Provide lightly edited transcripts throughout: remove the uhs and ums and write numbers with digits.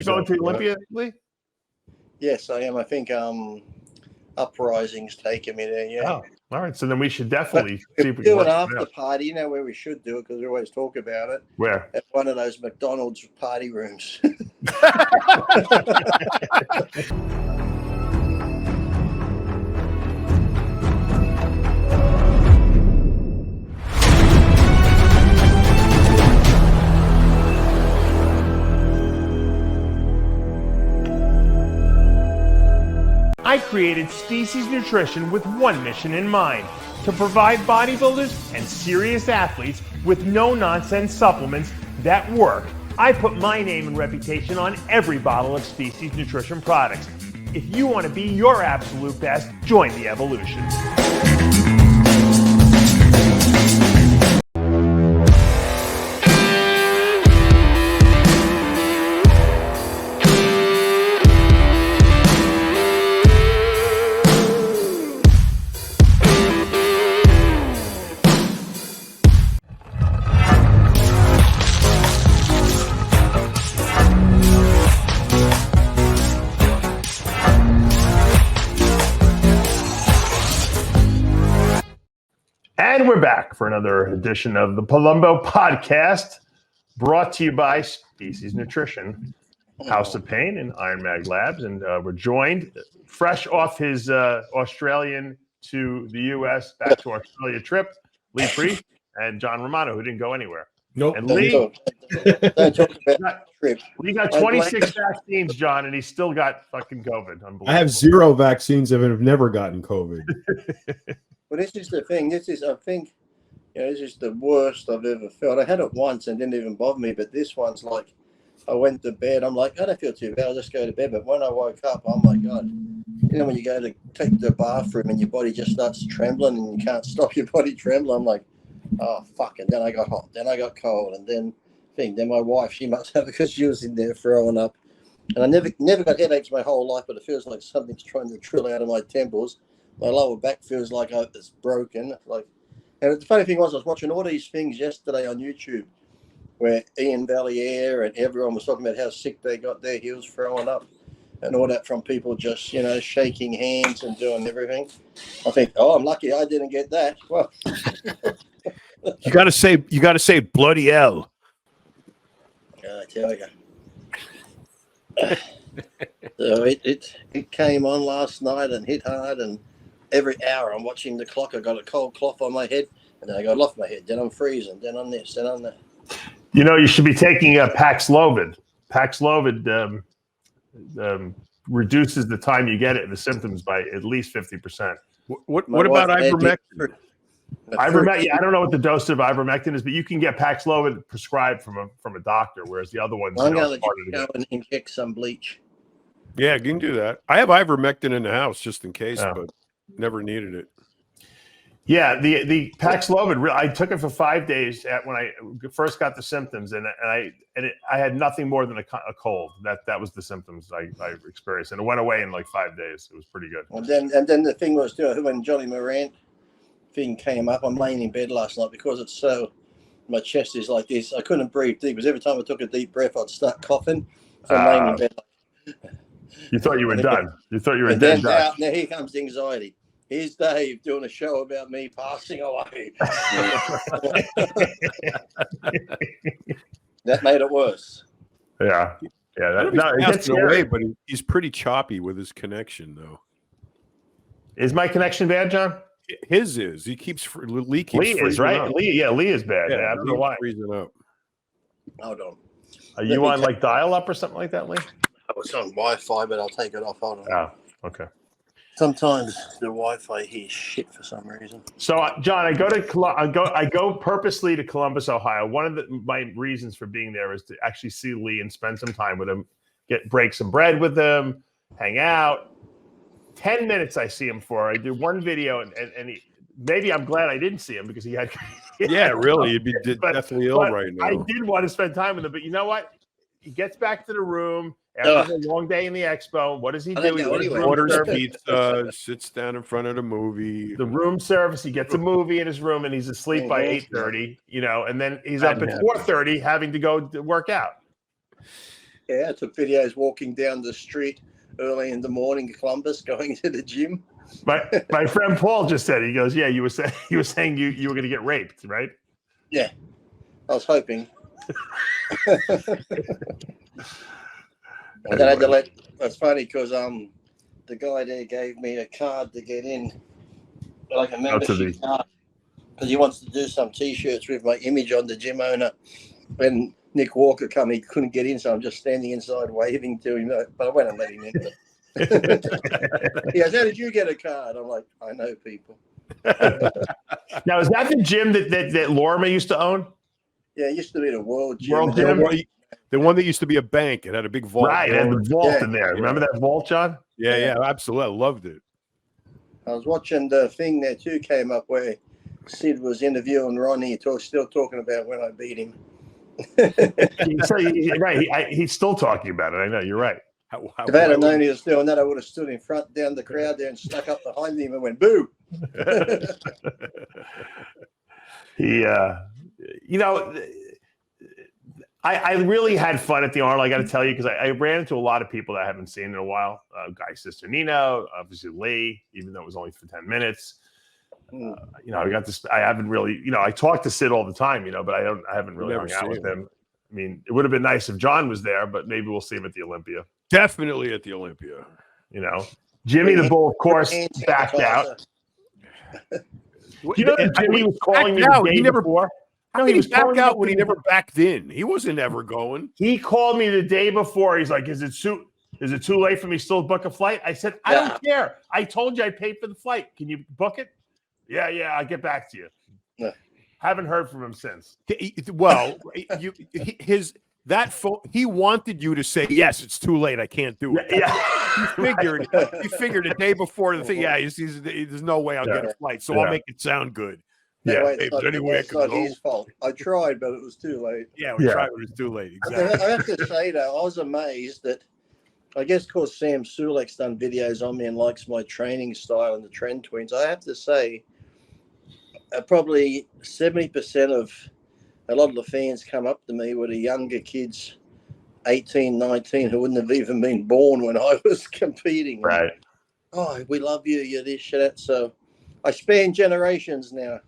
going to Olympia, Lee? Yes, I am. I think Uprising's taking me there. Yeah. Oh, all right. So then we should definitely see if we do can an after party. You know where we should do it because we always talk about it. Where? At one of those McDonald's party rooms. I created Species Nutrition with one mission in mind: to provide bodybuilders and serious athletes with no-nonsense supplements that work. I put my name and reputation on every bottle of Species Nutrition products. If you want to be your absolute best, join the evolution. And we're back for another edition of the Palumbo Podcast, brought to you by Species Nutrition, House of Pain, and IRONMAG Labs. And we're joined, fresh off his Australian to the U.S., back to Australia trip, Lee Priest and John Romano, who didn't go anywhere. Nope. And Lee, Don't talk about trip. Lee got 26 vaccines, John, and he's still got fucking COVID. Unbelievable. I have 0 vaccines and have never gotten COVID. Well, this is the thing. This is, I think, this is the worst I've ever felt. I had it once and didn't even bother me, but this one's like, I went to bed. I'm like, I don't feel too bad. I'll just go to bed. But when I woke up, oh my God. You know, when you go to take the bathroom and your body just starts trembling and you can't stop your body trembling, I'm like, oh, fuck. And then I got hot. Then I got cold. And then my wife, she must have, because she was in there throwing up. And I never got headaches my whole life, but it feels like something's trying to trill out of my temples. My lower back feels like it's broken. And the funny thing was, I was watching all these things yesterday on YouTube where Ian Valliere and everyone was talking about how sick they got their heels throwing up and all that from people just, shaking hands and doing everything. I think, I'm lucky I didn't get that. Well, you got to say bloody hell. I tell you. So it came on last night and hit hard, and every hour I'm watching the clock. I got a cold cloth on my head, and then I got it off my head. Then I'm freezing. Then on this. Then on that. You should be taking Paxlovid. Paxlovid reduces the time you get it, the symptoms, by at least 50%. What about ivermectin? Ivermectin. Yeah, I don't know what the dose of ivermectin is, but you can get Paxlovid prescribed from a doctor, whereas the other ones. I'm going to let you go and inject some bleach. Yeah, you can do that. I have ivermectin in the house just in case, but never needed it. Yeah, the Paxlovid, I took it for 5 days when I first got the symptoms, and I had nothing more than a cold. That was the symptoms I experienced, and it went away in like 5 days. It was pretty good. And then the thing was, when Johnny Morant thing came up, I'm laying in bed last night because it's so, my chest is like this. I couldn't breathe deep because every time I took a deep breath, I'd start coughing. So I'm laying in bed. You thought you were done. You thought you were dead. Now here comes the anxiety. Here's Dave doing a show about me passing away. That made it worse. Yeah. He's passing away, but he's pretty choppy with his connection, though. Is my connection bad, John? His is. He keeps leaking. Lee is, right? up. Lee is bad. Yeah, I don't know why. Freezing up. Hold on. Are you on like dial-up or something like that, Lee? I was on Wi-Fi, but I'll take it off. Hold on. Oh, okay. Sometimes the Wi-Fi here is shit for some reason. So, John, I go purposely to Columbus, Ohio. One of my reasons for being there is to actually see Lee and spend some time with him, break some bread with him, hang out. 10 minutes I see him for. I do one video, and maybe I'm glad I didn't see him because he had. Yeah, really, you'd be definitely ill right now. I did want to spend time with him, but you know what? He gets back to the room after a long day in the expo. What does he do? He orders pizza, sits down in front of the movie. The room service. He gets a movie in his room, and he's asleep by 8:30. And then he's up at 4:30 having to go work out. Yeah, I took videos walking down the street early in the morning, Columbus, going to the gym. My friend Paul just said, he goes, yeah, you were saying you were going to get raped, right? Yeah, I was hoping. And then I had to let. That's funny because the guy there gave me a card to get in, like a membership card, because he wants to do some T-shirts with my image on the gym owner. When Nick Walker come, he couldn't get in, so I'm just standing inside waving to him. But I went and let him in. He goes, "How did you get a card?" I'm like, "I know people." Now, is that the gym that Lorma used to own? Yeah, it used to be the World Gym. World Gym? The one that used to be a bank. It had a big vault. Right, and the vault in there. Remember that vault, John? Yeah, absolutely. I loved it. I was watching the thing there too, came up where Sid was interviewing Ronnie, still talking about when I beat him. Right, he's still talking about it. I know, you're right. If I had known he was doing that, I would have stood in front down the crowd there and stuck up behind him and went, boo. I really had fun at the Arnold, I got to tell you, because I ran into a lot of people that I haven't seen in a while. Guy's sister Nino, obviously Lee, even though it was only for 10 minutes. I got this. I haven't really, I talk to Sid all the time, but I haven't really hung out with him. I mean, it would have been nice if John was there, but maybe we'll see him at the Olympia. Definitely at the Olympia. Jimmy the Bull, of course, backed out. Jimmy was calling me the day before. No, he was backed out when he never backed in. He wasn't ever going. He called me the day before. He's like, is it too late for me still to book a flight? I said, I don't care. I told you I paid for the flight. Can you book it? Yeah, I'll get back to you. Yeah. Haven't heard from him since. Well, he wanted you to say, yes, it's too late. I can't do it. Yeah. He figured the day before the thing, there's no way I'll get a flight. So I'll make it sound good. Yeah, it's not his fault. I tried, but it was too late. Yeah, we tried, but it was too late. Exactly. I have to say, though, I was amazed that, I guess, because Sam Sulek's done videos on me and likes my training style and the Trend Twins, I have to say, probably 70% of a lot of the fans come up to me were the younger kids, 18, 19, who wouldn't have even been born when I was competing. Right. Oh, we love you, you're this, you're that. So I span generations now.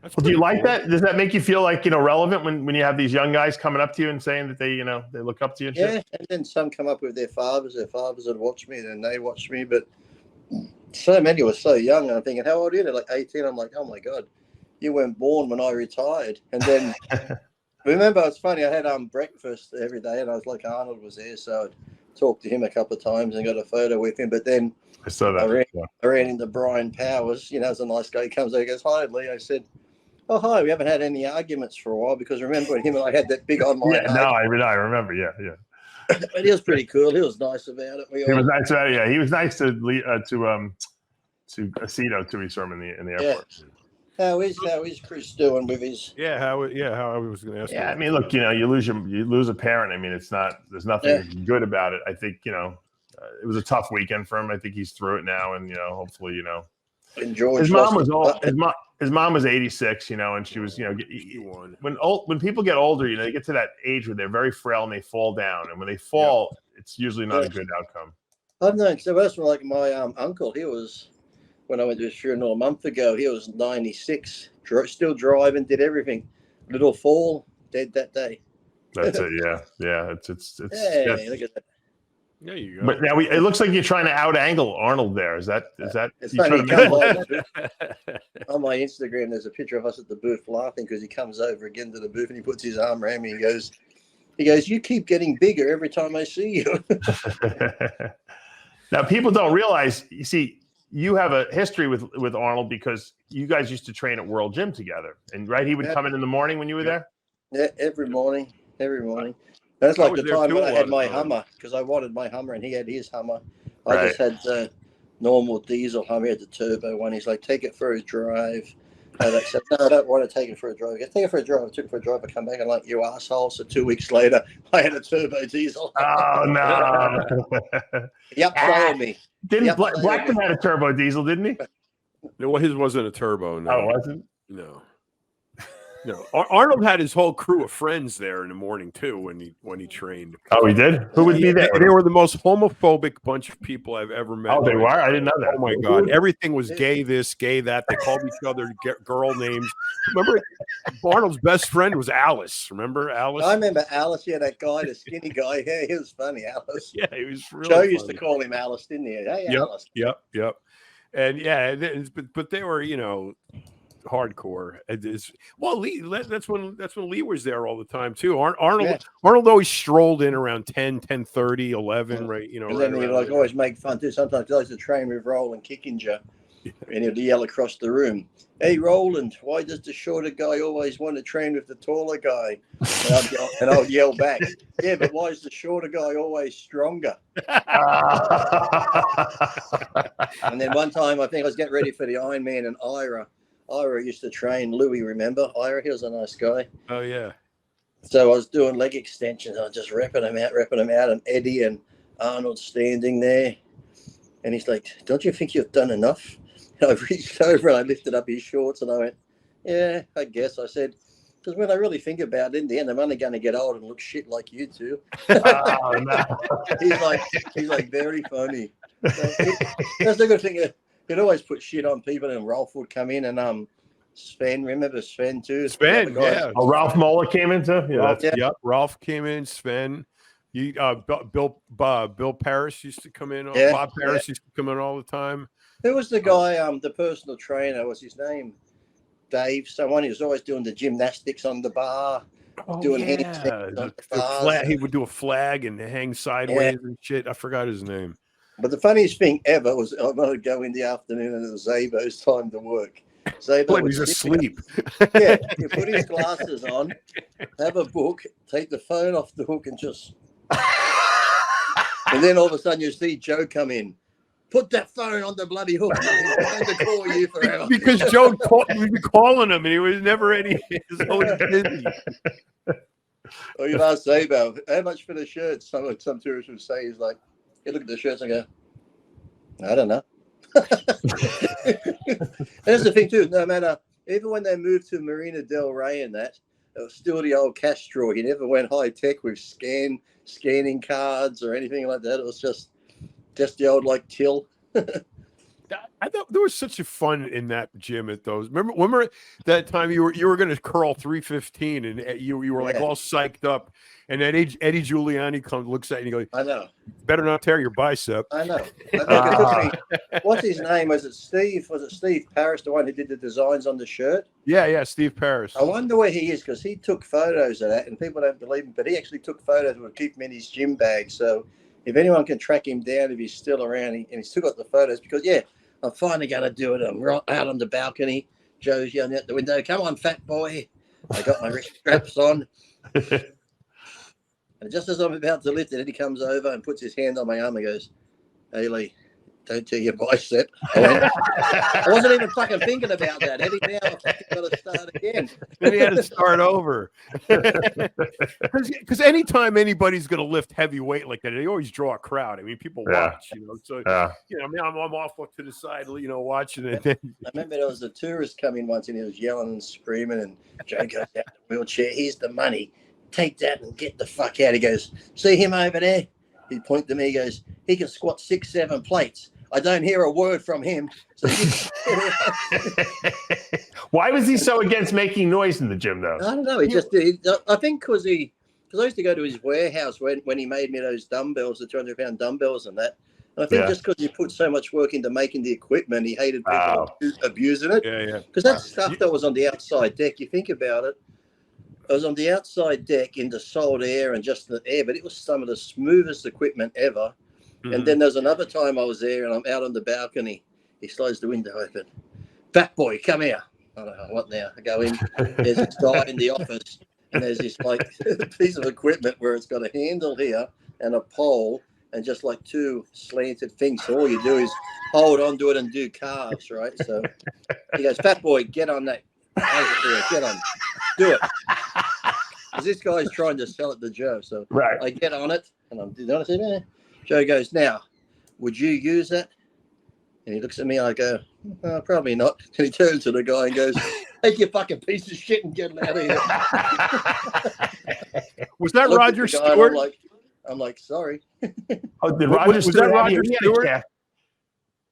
Well, do you like that? Does that make you feel like, relevant when you have these young guys coming up to you and saying that they look up to you? And shit? And then some come up with their fathers would watch me, then they watch me. But so many were so young, and I'm thinking, how old are you? They're like 18. I'm like, oh my God, you weren't born when I retired. And then remember, it's funny, I had breakfast every day, and I was like, Arnold was there, so I'd talk to him a couple of times and got a photo with him. But then I saw that. I ran into Brian Powers, as a nice guy. He comes over, he goes, hi, Lee. I said, oh, hi, we haven't had any arguments for a while, because remember him and I had that big online. I remember. Yeah. But he was pretty cool. He was nice about it. He was nice about it. Yeah, he was nice to Aceto too. He saw him in the airport. Yeah. How is Chris doing with his? How I was going to ask. Yeah, I mean, look, you lose a parent. I mean, there's nothing good about it. I think it was a tough weekend for him. I think he's through it now, and hopefully And George, his mom was old. His mom was 86, and she was, when people get older, they get to that age where they're very frail and they fall down. And when they fall, it's usually not a good outcome. I've known, so that's like my uncle, he was, when I went to his funeral a month ago, he was 96, still driving, did everything. Little fall, dead that day. That's it, yeah. Yeah, it's look at that. There you go. But now it looks like you're trying to out-angle Arnold there. Is that? It's funny. On my Instagram, there's a picture of us at the booth laughing because he comes over again to the booth and he puts his arm around me and he goes, you keep getting bigger every time I see you. Now, people don't realize, you see, you have a history with Arnold because you guys used to train at World Gym together. And right, he would come in the morning when you were there? Yeah, every morning. That's like the time when I had my Hummer, because I wanted my Hummer and he had his Hummer. I just had the normal diesel Hummer. He had the turbo one. He's like, take it for a drive. I said, no, I don't want to take it for a drive. Take it for a drive. I took it for a drive. I come back and like, you asshole. So 2 weeks later, I had a turbo diesel. Oh, no. He upsold me. Blackman had a turbo diesel, didn't he? No, his wasn't a turbo. No. Oh, it wasn't? No. Arnold had his whole crew of friends there in the morning too when he trained. Oh, he did. Who would be there? They were the most homophobic bunch of people I've ever met. Oh, they were. I didn't know that. Oh my God, everything was gay. This, gay that. They called each other girl names. Remember, Arnold's best friend was Alice. Remember Alice? I remember Alice. Yeah, that guy, the skinny guy. Yeah, he was funny, Alice. Yeah, he was really. Joe used to call him Alice, didn't he? Hey, Alice. Yep. And yeah, but they were, hardcore. Lee. That's when Lee was there all the time too. Arnold always strolled in around 10:30, 11, right? And then he always make fun too. Sometimes he likes to train with Roland Kickinger, and he'd yell across the room, "Hey, Roland, why does the shorter guy always want to train with the taller guy?" And I'll yell back, "Yeah, but why is the shorter guy always stronger?" And then one time, I think I was getting ready for the Ironman, and Ira used to train Louis, remember? Ira, he was a nice guy. Oh, yeah. So I was doing leg extensions. I was just repping them out. And Eddie and Arnold standing there. And he's like, "Don't you think you've done enough?" And I reached over and I lifted up his shorts and I went, "Yeah, I guess." I said, "Because when I really think about it, in the end, I'm only going to get old and look shit like you two." Oh, no. He's like very funny. So that's the good thing. He'd always put shit on people, and Rolf would come in, and Sven, remember Sven too? Sven, yeah. Oh, Ralph Moeller came in too? Yeah. Yep, Ralph came in, Sven. Bill Parrish used to come in. Bob Parrish used to come in all the time. Who was the guy, the personal trainer? What's his name? Dave, someone. He was always doing the gymnastics on the bar. Doing handstands on the bars. He would do a flag and hang sideways and shit. I forgot his name. But the funniest thing ever was I would go in the afternoon and it was Zabo's time to work. Zabo was asleep. Yeah, he put his glasses on, have a book, take the phone off the hook and just... And then all of a sudden you see Joe come in. Put that phone on the bloody hook. I'm going to call you forever. Because Joe we'd be calling him and he was never any... He was always busy. Or you ask Zabo, how much for the shirt? Some tourists would say, he's like, you look at the shirts and go, I don't know. That's the thing too. No matter, even when they moved to Marina Del Rey and that, it was still the old cash drawer. He never went high tech with scanning cards or anything like that. It was just the old till. I thought there was such a fun in that gym at those. Remember that time you were going to curl 315 and you were like all psyched up, and then Eddie Giuliani looks at you and he goes, "I know, better not tear your bicep." I know. What's his name? Was it Steve Parrish, the one who did the designs on the shirt? Yeah, Steve Parrish. I wonder where he is because he took photos of that, and people don't believe him, but he actually took photos and would keep them in his gym bag. So if anyone can track him down, if he's still around, and he's still got the photos, because I'm finally going to do it. I'm right out on the balcony. Joe's yelling out the window, "Come on, fat boy." I got my wrist straps on. And just as I'm about to lift it, Eddie comes over and puts his hand on my arm and goes, "Hey, Lee, don't tear your bicep." I wasn't even fucking thinking about that, Eddie. Now I've got to start again. Then he had to start over. Because anytime anybody's going to lift heavy weight like that, they always draw a crowd. I mean, people watch, So, I mean, I'm off to the side, watching it. I remember there was a tourist coming once and he was yelling and screaming, and Joe goes out the wheelchair. "Here's the money. Take that and get the fuck out." He goes, "See him over there?" He pointed to me. He goes, "He can squat 6-7 plates. I don't hear a word from him." So why was he so against making noise in the gym, though? I don't know. He just did. I think because I used to go to his warehouse when he made me those dumbbells, the 200-pound dumbbells and that. And I think just because he put so much work into making the equipment, he hated people abusing it. Yeah. Because that stuff that was on the outside deck, you think about it, I was on the outside deck in the salt air and just the air, but it was some of the smoothest equipment ever. Mm-hmm. And then there's another time I was there and I'm out on the balcony. He slides the window open. "Fat boy, come here." I don't know what now. I go in. There's this guy in the office, and there's this piece of equipment where it's got a handle here and a pole and just two slanted things. So all you do is hold on to it and do calves, right? So he goes, "Fat boy, get on that. Get on. Do it." Because this guy's trying to sell it to Joe. So I get on it and I'm doing it. I said, Joe goes, "Now, would you use it?" And he looks at me. I go, "Probably not." And he turns to the guy and goes, Take your fucking piece of shit and get out of here. Was that Roger Stewart? I'm like, sorry. Oh, did Roger was Stewart that Roger have Stewart?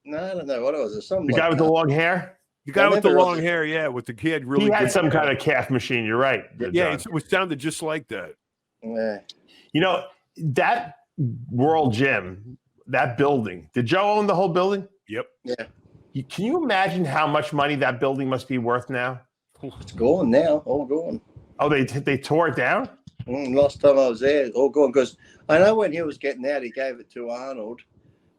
No, I don't know what it was. Something The like guy with the long hair? The guy with the remember long hair, yeah, with the kid. Really, He had good some hair. kind of calf machine. You're right. Yeah, John. it sounded just like that. Yeah. You know, that World Gym, that building, did Joe own the whole building? Yep. Yeah. Can you imagine how much money that building must be worth now? It's gone now. All gone. Oh, they tore it down? Last time I was there, it's all gone. Because I know when he was getting out, he gave it to Arnold.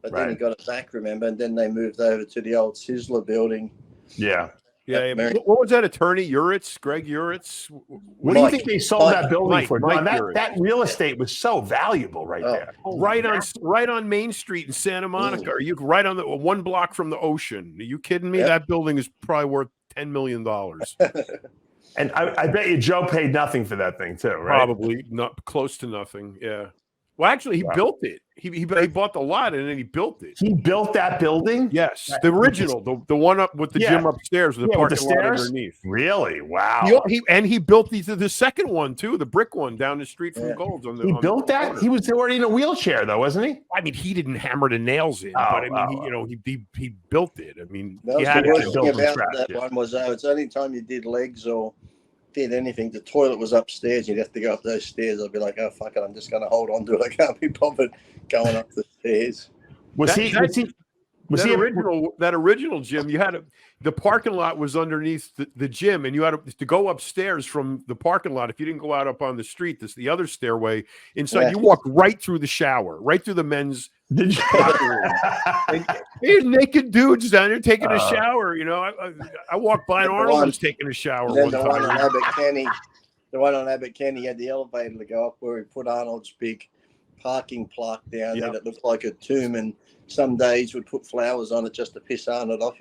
But then he got it back, remember? And then they moved over to the old Sizzler building. Yeah. Yeah. What was that attorney? Uritz? Greg Uritz? What do you think they sold that building for? Mike that real estate was so valuable there. Right on Main Street in Santa Monica. Are you right on the one block from the ocean? Are you kidding me? Yep. That building is probably worth $10 million. And I bet you Joe paid nothing for that thing too, right? Probably not close to nothing. Yeah. Well, actually, he built it. He bought the lot and then he built it. He built that building? Yes, the original, the one up with the gym upstairs with the parking lot underneath. Really? Wow. He built the second one too, the brick one down the street from Gold's. He built that? Corner. He was already in a wheelchair, though, wasn't he? I mean, he didn't hammer the nails in, but I mean, he built it. I mean, he had the it worst built thing from about scratch. that one was it's only time you did legs or did anything, the toilet was upstairs. You'd have to go up those stairs. I'd be like, oh, fuck it, I'm just going to hold on to it. I can't be bothered going up the stairs. That original gym, you had the parking lot was underneath the gym, and you had to go upstairs from the parking lot. If you didn't go out up on the street, this the other stairway inside. You walked right through the shower, right through the men's locker room. There's naked dudes down there taking a shower. You know, I walked by and Arnold was taking a shower. And then one the time. one on Abbott Kenny had the elevator to go up where he put Arnold's big parking plaque down there that looked like a tomb, and some days would put flowers on it just to piss Arnold off.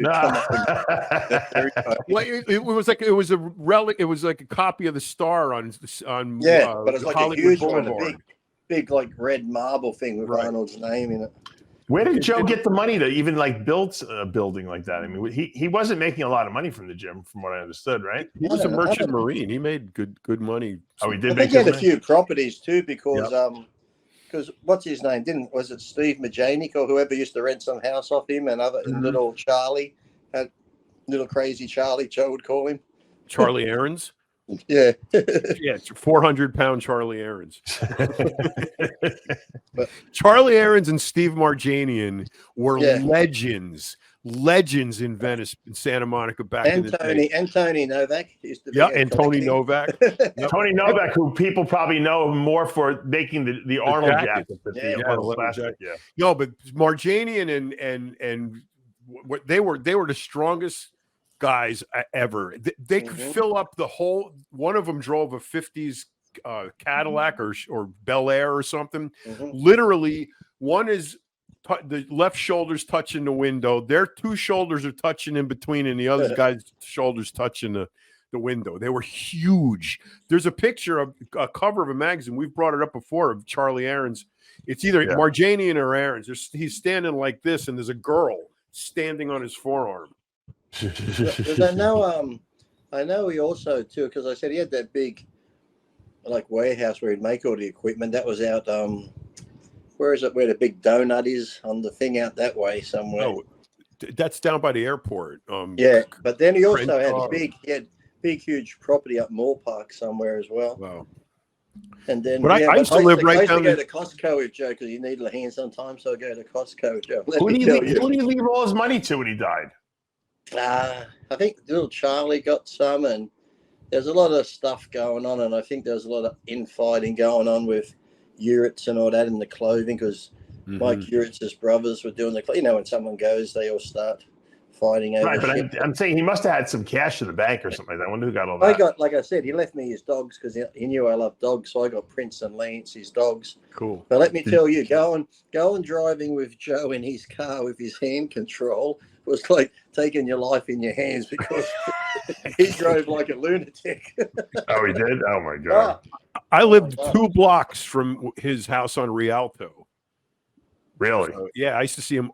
Well, it was a relic. It was like a copy of the star on but it's like Hollywood a huge Boulevard. one, a big like red marble thing with Arnold's name in it. Where did Joe get the money to even build a building like that? I mean, he wasn't making a lot of money from the gym, from what I understood, right? He was a merchant marine. He made good money. Oh, he did. I think he had a few properties too, because what's his name? Was it Steve Majanic or whoever used to rent some house off him, and little Charlie had little crazy Charlie, Joe would call him. Charlie Aarons. Yeah. 400-pound Charlie Aarons. Charlie Aarons and Steve Marjanian were legends in Venice, in Santa Monica back in the day. And Tony Novak used to be. And Tony Novak. Tony Novak, who people probably know more for making the Arnold jacket. No, but Marjanian and they were the strongest guys ever. They could fill up the whole. One of them drove a 50s Cadillac or Bel Air or something. Literally, one is the left shoulder's touching the window. Their two shoulders are touching in between, and the other guy's shoulders touching the window. They were huge. There's a picture of a cover of a magazine. We've brought it up before of Charlie Aarons. It's either Marjanian or Aarons. He's standing like this, and there's a girl standing on his forearm. I know he also too, because I said he had that big warehouse where he'd make all the equipment. That was out where is it, where the big donut is on the thing out that way somewhere? Oh, that's down by the airport. But then he also had big huge property up Moore Park somewhere as well. Wow. And then, I used to live right down. I used to go to Costco with Joe because he needed a hand sometimes, so I go to Costco with Joe. Who did he leave all his money to when he died? I think little Charlie got some, and there's a lot of stuff going on, and I think there's a lot of infighting going on with Uritz and all that in the clothing, because Mike Uritz's brothers were doing when someone goes, they all start fighting over shit. But I'm saying he must have had some cash in the bank or something like that. I wonder who got all that. Like I said, he left me his dogs because he knew I love dogs, so I got Prince and Lance, his dogs. Cool. But let me tell you, going driving with Joe in his car with his hand control was like taking your life in your hands, because he drove like a lunatic. Oh, he did? Oh, my God. I lived 2 blocks from his house on Rialto. Really? So, I used to see him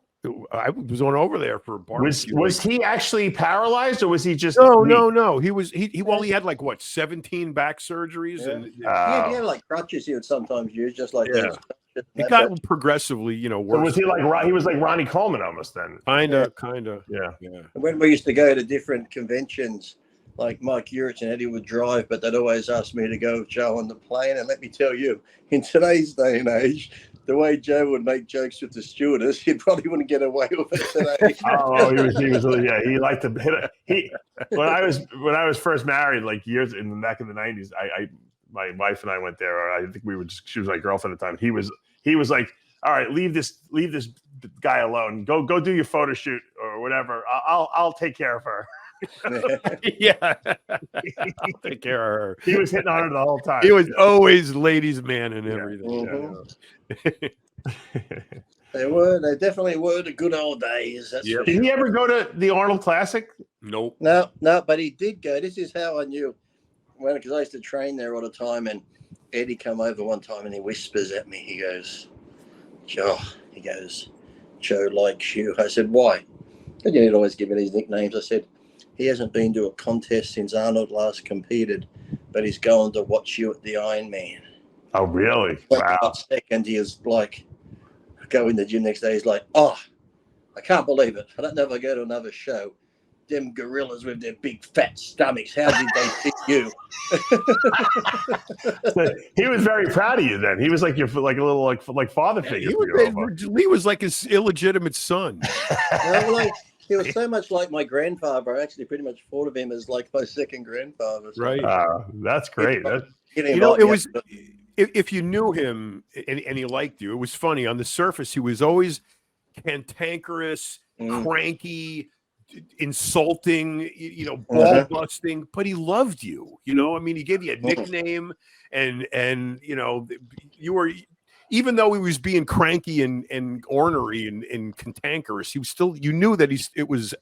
I was on over there for a barbecue. Was he actually paralyzed, or was he just No. He was he had like what 17 back surgeries, and he had like crutches he would sometimes use, just like it got progressively, worse. So was he like he was like Ronnie Coleman almost then? Kinda. Yeah. When we used to go to different conventions, like Mike Urich and Eddie would drive, but they'd always ask me to go with Joe on the plane. And let me tell you, in today's day and age, the way Joe would make jokes with the stewardess, he probably wouldn't get away with it today. He liked to hit it. When I was first married, like years back in the 90s, my wife and I went there, or I think she was my girlfriend at the time. He was like, all right, leave this guy alone. Go do your photo shoot or whatever. I'll take care of her. Yeah. I'll take care of her. He was hitting on her the whole time. He was always ladies' man and everything. Mm-hmm. They definitely were the good old days. Did he ever go to the Arnold Classic? Nope. No, but he did go. This is how I knew, because I used to train there all the time, and Eddie come over one time and he whispers at me. He goes, Joe likes you. I said, why? And he'd always give me these nicknames. I said, he hasn't been to a contest since Arnold last competed, but he's going to watch you at the Ironman. Oh, really? Wow. Second, he was like, go in the gym next day. He's like, oh, I can't believe it. I don't know if I go to another show. Them gorillas with their big fat stomachs. How did they fit you? He was very proud of you then. He was like your like a little like father figure. He was like his illegitimate son. He was so much like my grandfather. I actually pretty much thought of him as like my second grandfather. So. Right. That's great. It was if you knew him and he liked you, it was funny. On the surface, he was always cantankerous, cranky, insulting, ball busting, but he loved you. I mean, he gave you a nickname, and you were. Even though he was being cranky and ornery and cantankerous, he was still. You knew that it was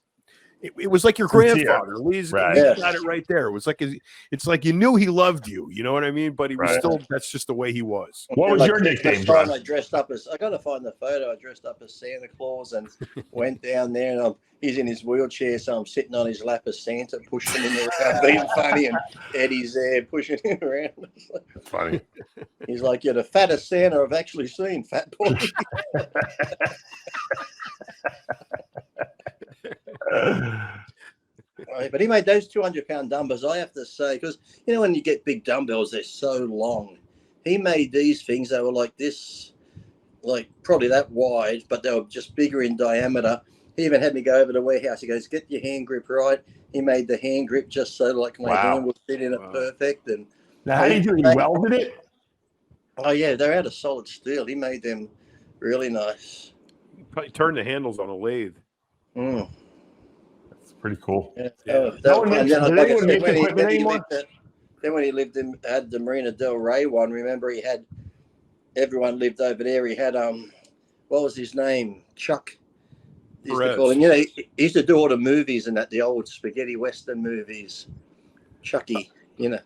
like your grandfather. He's got it right there. It was like it's like you knew he loved you. You know what I mean? But he was still. That's just the way he was. What was your nickname, John? I dressed up as. I got to find the photo. I dressed up as Santa Claus and went down there, and he's in his wheelchair, so I'm sitting on his lap as Santa, pushing him around, being funny, and Eddie's there pushing him around. That's funny. He's like, you're the fattest Santa I've actually seen, fat boy. Right, but he made those 200-pound dumbbells, I have to say, because, when you get big dumbbells, they're so long. He made these things, they were like this, like probably that wide, but they were just bigger in diameter. He even had me go over to the warehouse. He goes, get your hand grip right. He made the hand grip just so like my hand would fit in it perfect. And now, how did he welded it? Oh, yeah, they're out of solid steel. He made them really nice. He turned the handles on a lathe. That's pretty cool. Yeah. Then when he lived had the Marina Del Rey one, remember he had, everyone lived over there. He had, what was his name? Chuck. Used to call him, he used to do all the movies and the old spaghetti western movies. Chucky, I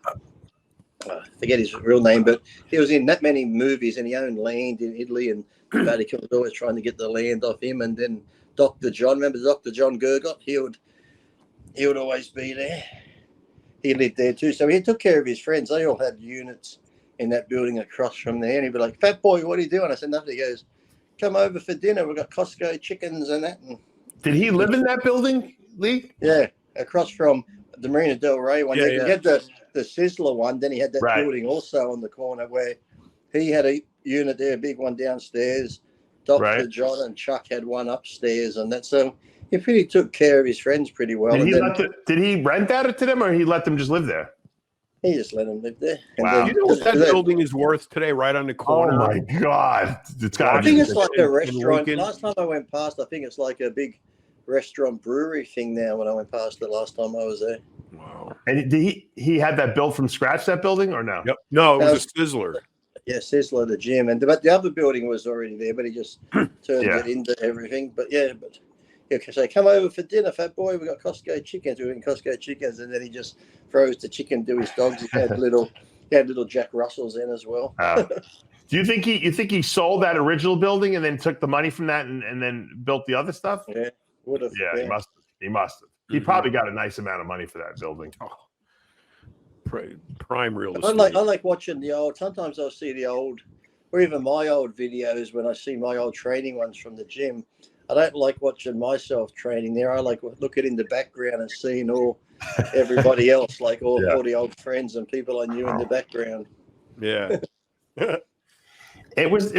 forget his real name, but he was in that many movies, and he owned land in Italy, and the Vatican was always trying to get the land off him. And then Dr. John, remember Dr. John Gurgott? He would always be there. He lived there too, so he took care of his friends. They all had units in that building across from there, and he'd be like, "Fat boy, what are you doing?" I said, "Nothing." He goes, "Come over for dinner. We've got Costco chickens and that." And did he live in that building, Lee? Yeah, across from the Marina Del Rey one. He had the Sizzler one. Then he had that building also on the corner where he had a unit there, a big one downstairs. Dr. John and Chuck had one upstairs, and that. So he pretty took care of his friends pretty well. Did he rent that to them, or he let them just live there? He just let them live there. Wow. You know what that building is worth today, right on the corner? Oh, my God. It's got I think it's like a restaurant. Last time I went past, I think it's like a big restaurant brewery thing now when I went past it last time I was there. Wow. And did he had that built from scratch, that building, or no? Yep. No, it was a Sizzler. Yeah, Sizzler, the gym. But the other building was already there, but he just turned it into everything. But say, come over for dinner, fat boy. We got Costco chickens. We're eating Costco chickens, and then he just throws the chicken to his dogs. He had little Jack Russells in as well. Do you think he sold that original building and then took the money from that and then built the other stuff? Yeah, would have. Yeah, he must have. He must have. He probably got a nice amount of money for that building. Oh, prime real estate. I like watching the old. Sometimes I'll see the old, or even my old videos when I see my old training ones from the gym. I don't like watching myself training there. I like looking in the background and seeing everybody else, like all the old friends and people I knew in the background. Yeah. It was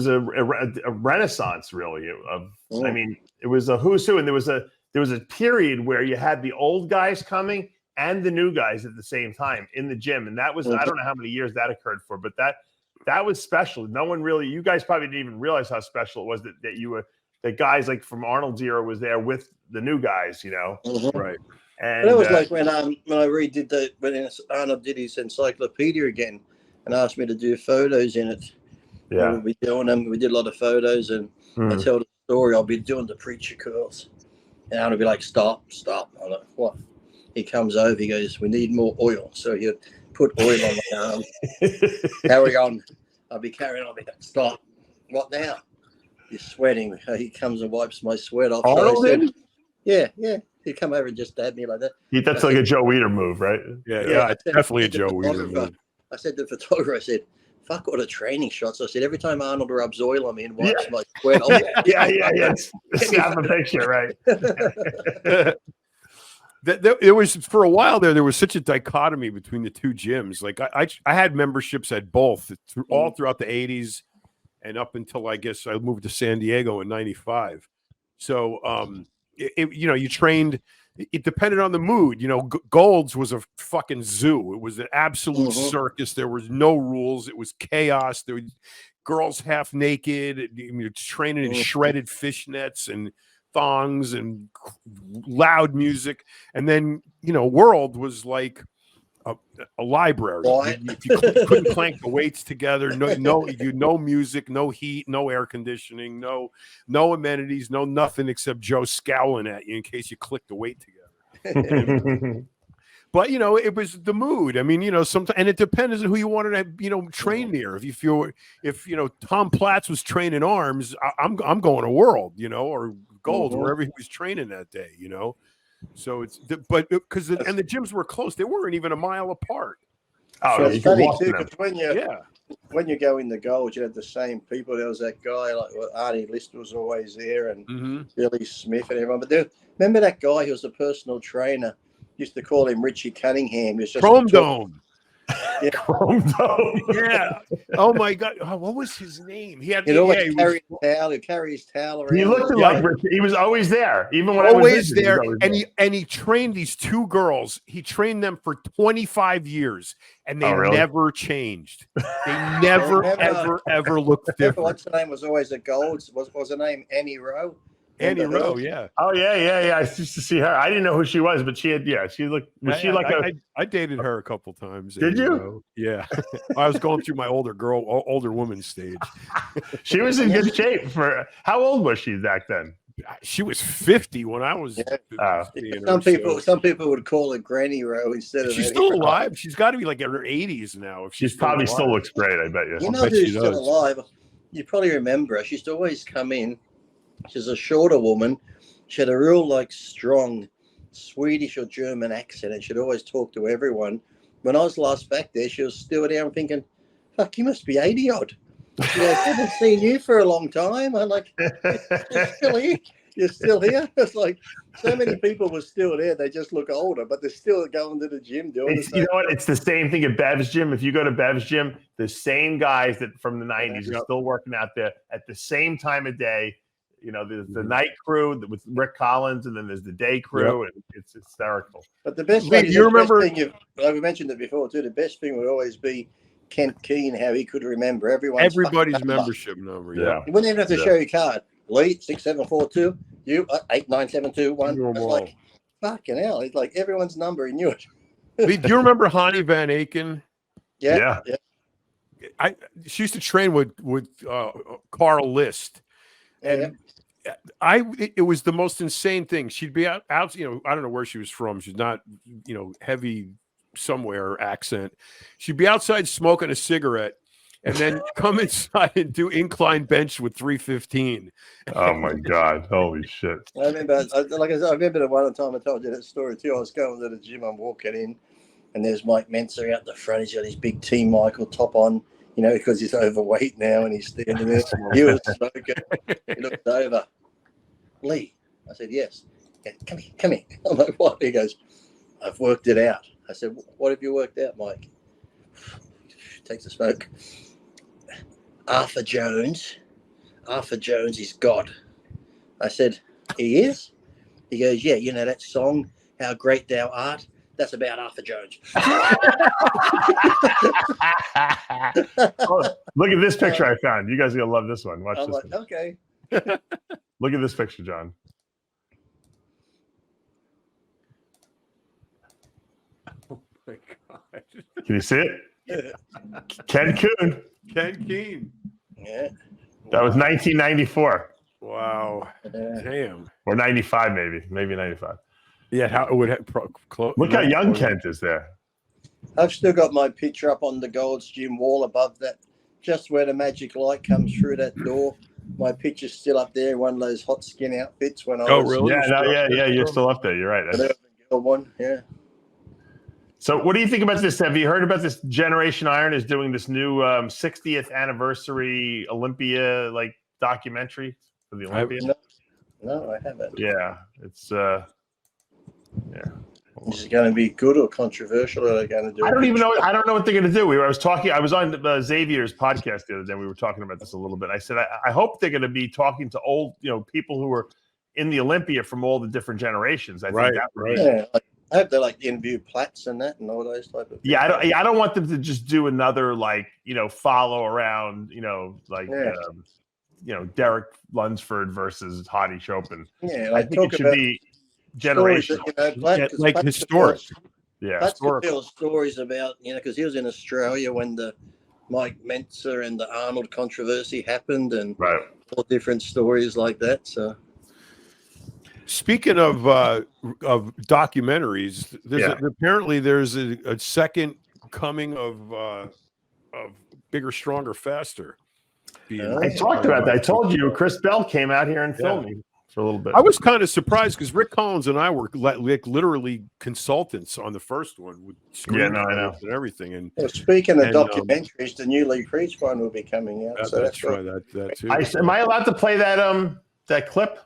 a renaissance, really. I mean, it was a who's who, and there was a period where you had the old guys coming and the new guys at the same time in the gym, and that was I don't know how many years that occurred for, but that was special. No one really, you guys probably didn't even realize how special it was that guys like from Arnold's era was there with the new guys, Right. And it was like when I redid when Arnold did his encyclopedia again and asked me to do photos in it. Yeah. We'll be doing them. We did a lot of photos, and I tell the story. I'll be doing the preacher curls, and I'll be like, stop. I'm like, what? He comes over. He goes, we need more oil. So he'll put oil on my arm. Carry on. I'll be carrying on. I'll be like, stop. What now? You're sweating. He comes and wipes my sweat off. Arnold did? Yeah. He'd come over and just dab me like that. That's like a Joe Weider move, right? Yeah, it's definitely a Joe Weider move. I said to the photographer, I said, fuck all the training shots. I said, every time Arnold rubs oil on me and wipes my sweat off. Yeah. Snap a picture, right? There was, for a while there was such a dichotomy between the two gyms. Like I had memberships at both all throughout the 80s and up until I guess I moved to San Diego in 95. So, you trained, it depended on the mood. Gold's was a fucking zoo. It was an absolute circus. There was no rules. It was chaos. There were girls half naked, training in shredded fishnets and thongs and loud music. And then, World was like a library. You couldn't clank the weights together. No music, no heat, no air conditioning, no amenities, no nothing except Joe scowling at you in case you click the weight together. But it was the mood. I mean, sometimes, and it depends on who you wanted to, train near. If Tom Platz was training arms, I'm going to World, or Gold, wherever he was training that day, So but because the gyms were close, they weren't even a mile apart. Oh, so it's funny too, because when you go in the Gold, you had the same people. There was that guy like Arnie List was always there, and Billy Smith and everyone. But remember that guy who was a personal trainer? Used to call him Richie Cunningham. He was just Chrome Dome. Yeah. Chrome Dome. Yeah. Oh my God. Oh, what was his name? He had He'd carry his towel around. He looked like Richie. He was always there, even when always there. And he trained these two girls. He trained them for 25 years, and they never changed. They never ever looked different. What's her name was always a Gold. Was her name Annie Rowe? Annie Rowe, yeah. Oh yeah. I used to see her. I didn't know who she was, but she had. Yeah, she looked. Was she like I dated her a couple times. Did you? Rowe. Yeah. I was going through my older woman stage. She was in good shape for. How old was she back then? She was 50 when I was. Some people would call her Granny Rowe instead of. She's still alive. She's got to be like in her 80s now. If she's probably still looks great. I bet you. You know who's still alive? You probably remember her. She used to always come in. She's a shorter woman. She had a real strong Swedish or German accent, and she'd always talk to everyone. When I was last back there, she was still there. I'm thinking, fuck, you must be 80 odd. I haven't seen you for a long time. I'm like, you're still here. You're still here. It's like so many people were still there. They just look older, but they're still going to the gym doing it. You know what? It's the same thing at Bev's gym. If you go to Bev's gym, the same guys that from the 90s are still working out there at the same time of day. There's the night crew with Rick Collins, and then there's the day crew, and it's hysterical. But the best thing, we mentioned it before too. The best thing would always be Kent Keane, how he could remember everybody's membership number. Yeah, you wouldn't even have to show your card. Lee 6742, you 89721. It's like fucking hell. It's like everyone's number. He knew it. Lee, do you remember Hani Van Aken? Yeah. She used to train with Carl List. And it was the most insane thing. She'd be out, I don't know where she was from. She's not, heavy somewhere accent. She'd be outside smoking a cigarette, and then come inside and do incline bench with 315. Oh my God. Holy shit. I remember, I remember the one time I told you that story too. I was going to the gym, I'm walking in, and there's Mike Mentzer out the front. He's got his big T Michael top on, because he's overweight now, and he's standing there. He was smoking. He looked over. Lee. I said, yes. Yeah, come here. I'm like, what? He goes, I've worked it out. I said, what have you worked out, Mike? Takes a smoke. Arthur Jones is God. I said, he is? He goes, yeah, that song, How Great Thou Art? That's about Arthur Jones. Oh, look at this picture I found. You guys are going to love this one. Watch I'm this like, one. okay. Look at this picture, John. Oh my God. Can you see it? Ken Kuhn. Ken Keene. Yeah. That was 1994. Wow. Yeah. Damn. Or 95, maybe 95. Yeah, how it would have Look how young Kent is there. I've still got my picture up on the Gold's Gym wall above that, just where the magic light comes through that door. My picture's still up there, one of those hot skin outfits when I was. Really? Yeah, you're still up there. You're right. The urban girl one, yeah. So what do you think about this? Have you heard about this? Generation Iron is doing this new 60th anniversary Olympia documentary for the Olympia. No, I haven't. Yeah, it's Is it going to be good or controversial? Or are they going to do? I don't even know. I don't know what they're going to do. I was on Xavier's podcast the other day. We were talking about this a little bit. I said I hope they're going to be talking to old, people who were in the Olympia from all the different generations. I think that would be. Yeah, I hope they interview Platts and that and all those type of things. Yeah, I don't want them to just do another follow around, Derek Lunsford versus Hadi Chopin. Yeah, I think it should be generational, like historic. Yeah, Platts could tell stories about because he was in Australia when the Mike Mentzer and the Arnold controversy happened, and all different stories like that. So. Speaking of documentaries, apparently there's a second coming of Bigger, Stronger, Faster. I talked about that. I told you Chris Bell came out here and filmed me for a little bit. I was kind of surprised because Rick Collins and I were literally consultants on the first one with screen and everything. And speaking of documentaries, the new Lee Creech one will be coming out. So that's right. That too. Am I allowed to play that clip?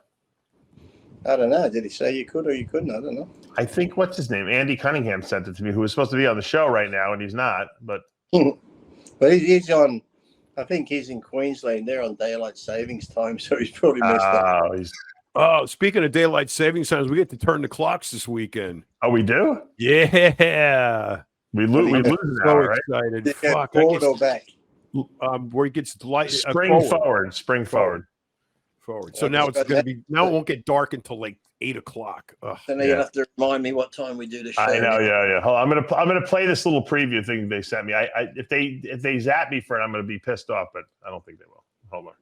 I don't know. Did he say you could or you couldn't? I don't know. I think what's his name? Andy Cunningham sent it to me, who was supposed to be on the show right now, and he's not. But he's on. I think he's in Queensland. They're on daylight savings time, so he's probably missed out. Speaking of daylight savings times, we get to turn the clocks this weekend. Oh, we do? Yeah. We lose an hour, right? Excited. Fuck. Go back. Where it gets light. Spring forward. So now it's going to be. Now it won't get dark until 8:00. Then you have to remind me what time we do the show. I know. Yeah. Hold on, I'm gonna play this little preview thing they sent me. If they zap me for it, I'm gonna be pissed off, but I don't think they will. Hold on.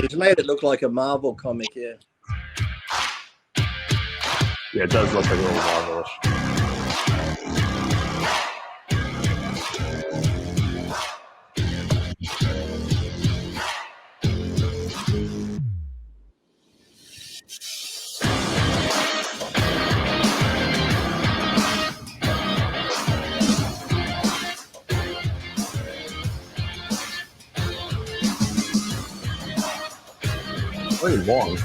He's made it look like a Marvel comic, yeah. Yeah, it does look like a little Marvelish. Very long.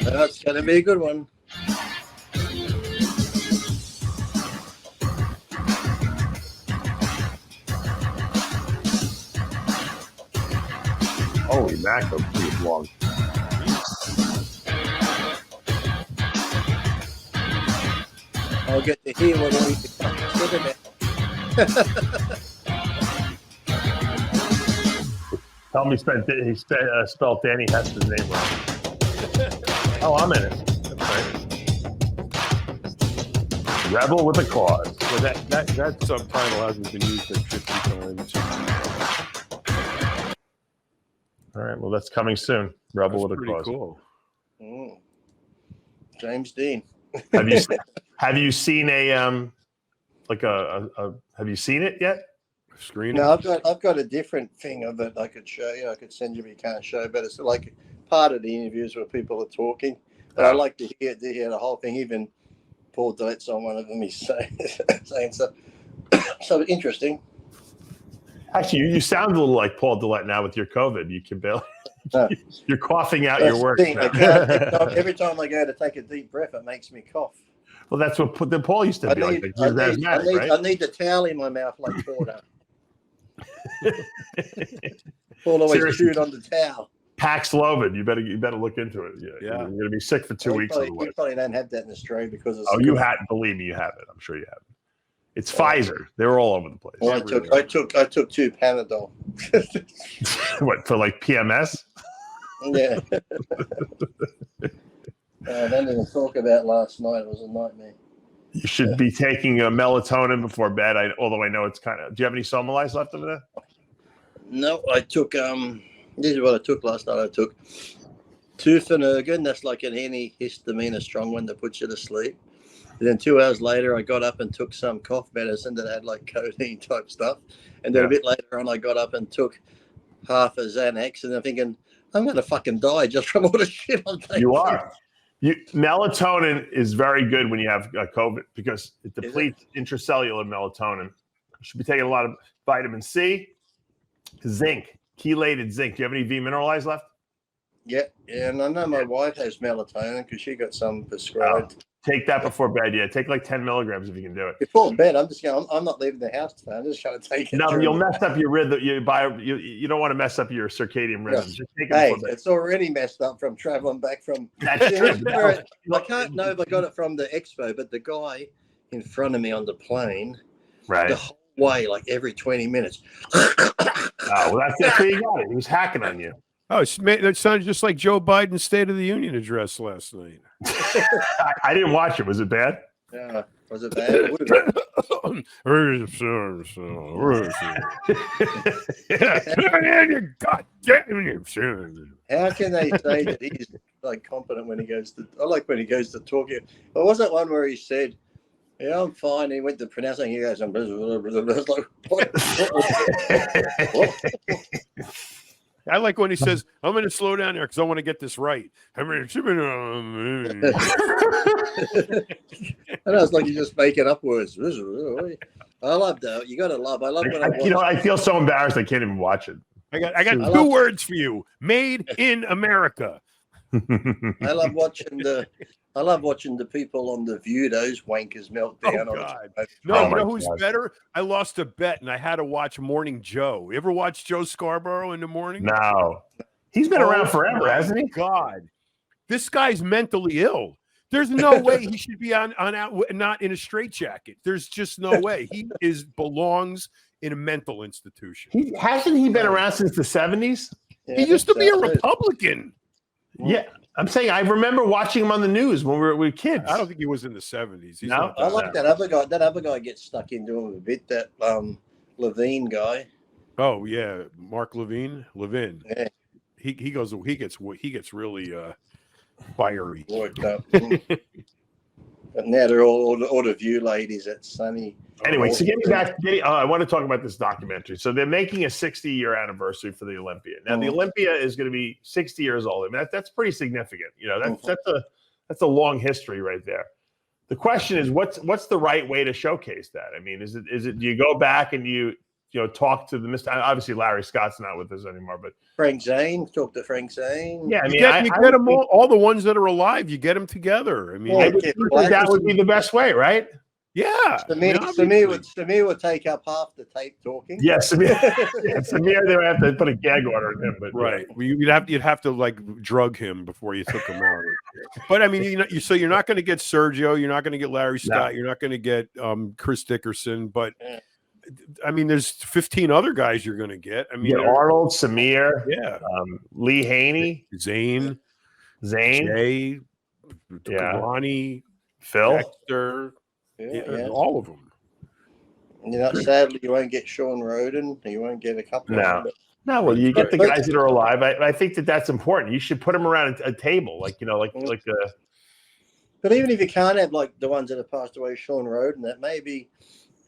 That's going to be a good one. Holy mackerel, pretty long. I'll get to hear what we can. Tell me he spelled Danny Hess's name wrong. Oh, I'm in it. That's right. Rebel with a cause. So that subtitle hasn't been used like 50 times. All right. Well, that's coming soon. Rebel with a cause. Cool. James Dean. Have you seen have you seen it yet? Screen? No, I've got a different thing of it I could show you. I could send you, but you can't show. But it's like part of the interviews where people are talking. But I like to hear the whole thing. Even Paul Dillet's on one of them. He's saying stuff. So interesting. Actually, you sound a little like Paul Dillett now with your COVID. You can barely. You're coughing out your words. Every time I go to take a deep breath, it makes me cough. Well, that's what Paul used to be like. I need the towel in my mouth like Porter. Paul always chewed on the towel. Paxlovid. You better look into it. Yeah. You're going to be sick for 2 weeks. You probably don't have that in Australia because of. Oh, you had. Believe me, you have it. I'm sure you have it. It's Pfizer. They're all over the place. Well, I took 2 Panadol. What, for like PMS? Yeah. I didn't even talk about last night. It was a nightmare. You should be taking a melatonin before bed. Although I know it's kind of. Do you have any Somalize left over there? No, I took. This is what I took last night. I took 2 Phenergan. That's like an antihistamine, a strong one that puts you to sleep. And then 2 hours later, I got up and took some cough medicine that had like codeine type stuff. And then a bit later on, I got up and took half a Xanax. And I'm thinking, I'm going to fucking die just from all the shit I'm taking. You are. Melatonin is very good when you have COVID because it depletes intracellular melatonin. You should be taking a lot of vitamin C, zinc, chelated zinc. Do you have any V mineralized left? Yeah, and I know my wife has melatonin because she got some prescribed. Take that before bed. Yeah, take like 10 milligrams if you can do it. Before bed, I'm not leaving the house today. I'm just trying to take it. No, you'll mess up your rhythm. You don't want to mess up your circadian rhythm. Yeah. Just take it before bed. It's already messed up from traveling back from. That's true. I can't know if I got it from the expo, but the guy in front of me on the plane, right, the whole way, like every 20 minutes. Oh, well, that's where you got it. He was hacking on you. Oh, that sounded just like Joe Biden's State of the Union address last night. I didn't watch it. Was it bad? Yeah. Was it bad? How can they say that he's like competent when he goes to? I like when he goes to talk. Well, was that one where he said, "Yeah, I'm fine." He went to pronouncing. He goes, "I'm." Like, what? I like when he says, "I'm going to slow down there because I want to get this right." I mean, and I was like, "You're just making up words." I love that. You got to love. I love when I feel so embarrassed. I can't even watch it. I got 2 words for you: made in America. I love watching the people on The View, those wankers melt down. Oh, God. No, you know who's better? I lost a bet and I had to watch Morning Joe. You ever watch Joe Scarborough in the morning? No. He's been around forever, hasn't he? God. This guy's mentally ill. There's no way he should be on not in a straitjacket. There's just no way. He belongs in a mental institution. Hasn't he been around since the 70s? Yeah, he used to be a Republican. Yeah, I'm saying I remember watching him on the news when we were kids. I don't think he was in the 70s. No, I like that other guy. That other guy gets stuck into him a bit. That Levine guy. Oh yeah, Mark Levin. Yeah. He gets really fiery. Worked up. But now they're all the View ladies at Sunny. Anyway, so getting back, I want to talk about this documentary. So they're making a 60-year anniversary for the Olympia. Now, the Olympia is going to be 60 years old. I mean, that's pretty significant. You know, that's a long history right there. The question is, what's the right way to showcase that? I mean, is it do you go back and you talk to the Mr. Obviously, Larry Scott's not with us anymore, but Frank Zane, talk to Frank Zane. Yeah, I mean, you get them all the ones that are alive. You get them together. I mean, that would be the best way, right? Yeah. Samir would take up half the tape talking. Yes, Samir, they would have to put a gag order on him. But right, you'd have to like drug him before you took him out. But I mean, so you're not going to get Sergio, you're not going to get Larry Scott, you're not going to get Chris Dickerson, but. I mean, there's 15 other guys you're going to get. I mean, Arnold, Samir, Lee Haney, Zane, Jay, Ronnie, Phil, Dexter, all of them. Sadly, you won't get Sean Roden. You won't get a couple. No. Well, you get the guys that are alive. I think that's important. You should put them around a table, like But even if you can't have like the ones that have passed away, Sean Roden, that maybe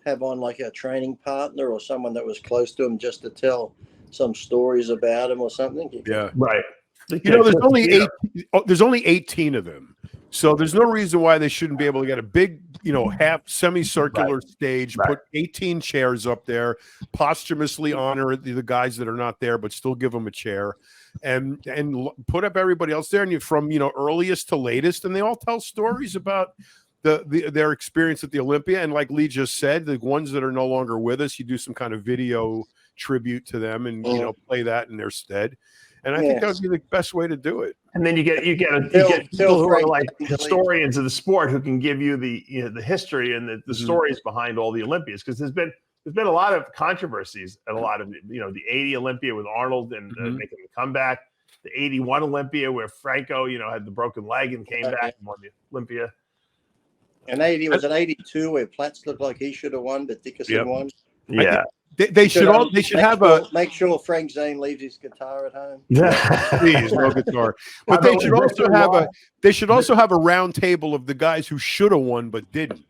have on like a training partner or someone that was close to him just to tell some stories about him or something. Yeah, right. There's only 18 of them, so there's no reason why they shouldn't be able to get a big, half semicircular stage, put 18 chairs up there, posthumously honor the guys that are not there, but still give them a chair, and put up everybody else there, and you from earliest to latest, and they all tell stories about their experience at the Olympia. And like Lee just said, the ones that are no longer with us, you do some kind of video tribute to them, and play that in their stead. And I think that would be the best way to do it. And then you get people who are like historians of the sport who can give you the the history and the stories behind all the Olympias, because there's been a lot of controversies at a lot of the 80 Olympia with Arnold and making the comeback, the 81 Olympia where Franco had the broken leg and came back and won the Olympia. And 80 was an 82 where Platts looked like he should have won, but Dickerson won. Yeah. They should make sure Frank Zane leaves his guitar at home. Please, no guitar. But they should also have a round table of the guys who should have won but didn't.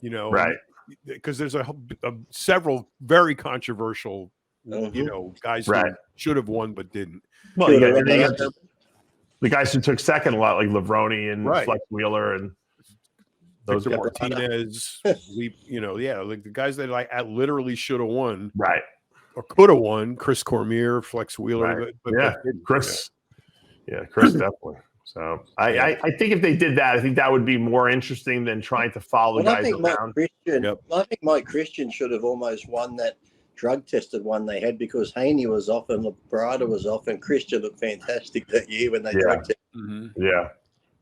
Right? Because there's several very controversial, guys who should have won but didn't. Well, you got the guys who took second a lot, like Levrone and Flex Wheeler and. Those Martinez, like the guys that literally should have won, or could have won. Chris Cormier, Flex Wheeler, Chris definitely. So I think if they did that, I think that would be more interesting than trying to follow guys around. I think Mike Christian should have almost won that drug tested one they had, because Haney was off and Labrada was off, and Christian looked fantastic that year when they drug tested. Yeah,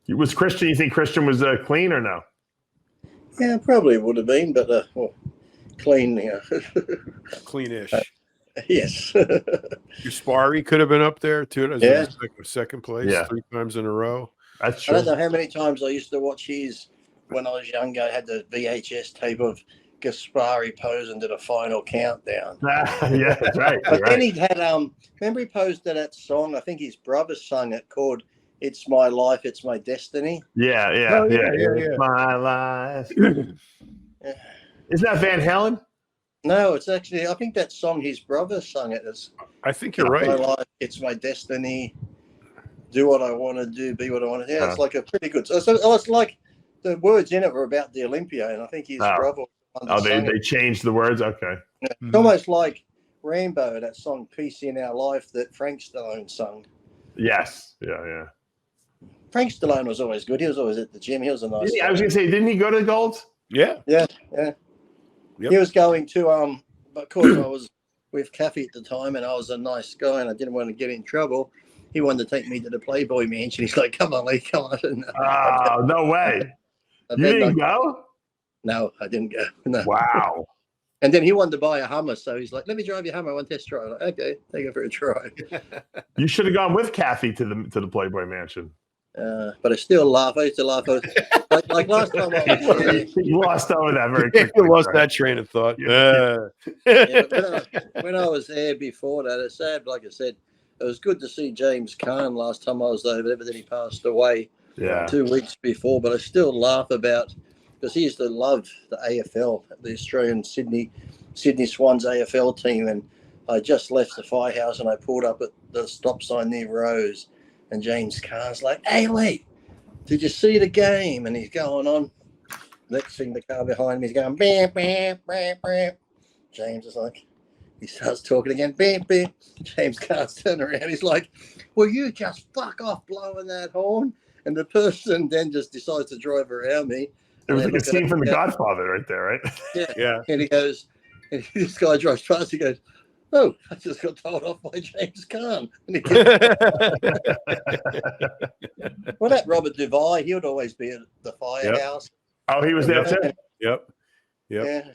was Christian? You think Christian was clean or no? Yeah, probably would have been, but clean, cleanish. Yes. Uspari could have been up there too. As second place 3 times in a row. That's true. I don't know how many times I used to watch his when I was younger. I had the VHS tape of Gaspari posing to the final countdown. Yeah, that's right. But then he had remember he posed to that song. I think his brother sung it, called "It's My Life, It's My Destiny." Yeah. It's my life. Isn't that Van Halen? No, it's actually, I think that song his brother sung it. I think you're right. My life, it's my destiny. Do what I want to do, be what I want to do. Yeah, it's like a pretty good. So it's like the words in it were about the Olympia, and I think his brother. They changed the words. Okay. Yeah. It's almost like Rambo, that song "Peace in Our Life" that Frank Stallone sung. Yes. Yeah. Frank Stallone was always good. He was always at the gym. He was a nice guy. I was going to say, didn't he go to the Golds? Yeah. Yep. He was going to but of course I was with Kathy at the time, and I was a nice guy, and I didn't want to get in trouble. He wanted to take me to the Playboy Mansion. He's like, "Come on, Lee, come on." Oh, no way! You didn't go? No, I didn't go. No. Wow. And then he wanted to buy a Hummer, so he's like, "Let me drive your Hummer. I want to test drive." I'm like, okay, take it for a try. You should have gone with Kathy to the Playboy Mansion. But I still laugh. I used to laugh. Like last time I was there. You lost over that very quickly. You lost that train of thought. When I was there before that, it's sad. Like I said, it was good to see James Caan last time I was over there, but then he passed away 2 weeks before. But I still laugh about, because he used to love the AFL, the Australian Sydney Swans AFL team. And I just left the firehouse and I pulled up at the stop sign near Rose. And James Caan's like, "Hey, Lee, did you see the game?" And he's going on. Next thing, the car behind me is going, "Bam, bam, bam, bam." James is like, he starts talking again, "Bam, bam." James Caan's turning around. He's like, "Will you just fuck off blowing that horn?" And the person then just decides to drive around me. It was like a scene from The Godfather right there, right? Yeah. And he goes, and this guy drives past, he goes, "Oh, I just got told off by James Caan." Well, that Robert Duvall, he would always be at the firehouse. Oh, he was there too? Yep. Yeah.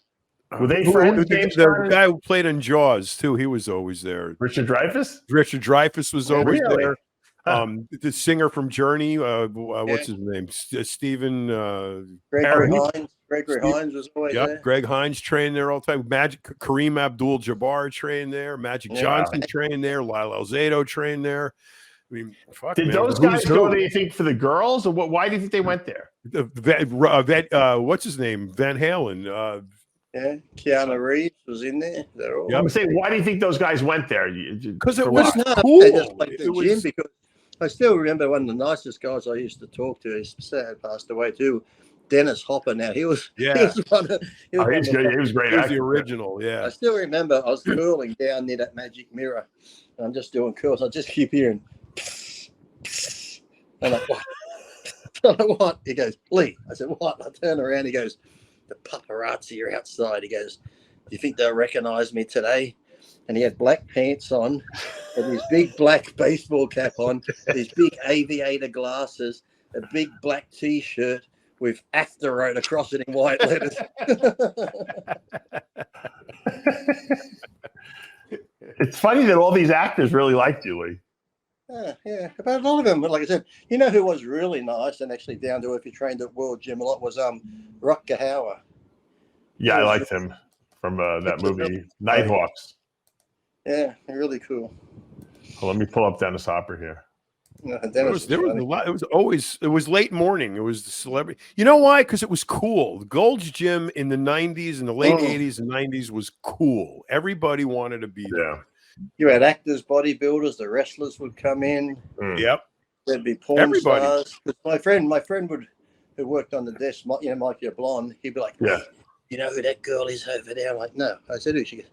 Were they friends? The guy who played in Jaws, too, he was always there. Richard Dreyfuss? Richard Dreyfuss was always there. The singer from Journey, what's his name? Stephen Gregory Hines was always there. Greg Hines trained there all the time. Kareem Abdul-Jabbar trained there. Magic Johnson trained there. Lyle Alzado trained there. mean, fuck, Did man, those who's guys who? go there, you think, for the girls, or what? Why do you think they went there? What's his name? Van Halen. Yeah, Keanu Reeves was in there. They're all. I'm saying, why do you think those guys went there? Because it For was what? cool. They just went to the It was- gym because I still remember one of the nicest guys I used to talk to. He's sad, passed away too. Dennis Hopper. Now he was. Yeah. He was one of, he was Oh, one he's of the good. He was great. He was the actor. original, yeah. I still remember I was curling down near that magic mirror. And I'm just doing curls. I just keep hearing. And I'm like, what? I'm like, what? He goes, Lee. I said, what? I turn around. He goes, the paparazzi are outside. He goes, do you think they'll recognize me today? And he had black pants on and his big black baseball cap on, these big aviator glasses, a big black T-shirt with After wrote across it in white letters. It's funny that all these actors really liked you, Lee. Yeah, but a lot of them, like I said, you know who was really nice and actually down to earth, he trained at World Gym a lot, was Rutger Hauer. Yeah, I liked him from that movie, Nighthawks. Yeah, really cool. Well, let me pull up Dennis Hopper here. There was a lot. It was late morning. It was the celebrity. You know why? Because it was cool. The Gold's Gym in the 90s and the late 80s and 90s was cool. Everybody wanted to be there. Yeah. You had actors, bodybuilders, the wrestlers would come in. Yep. There'd be porn stars. My friend who worked on the desk, Mikey Blonde, he'd be like, Yeah. you know who that girl is over there? I'm like, no. I said, who? She goes,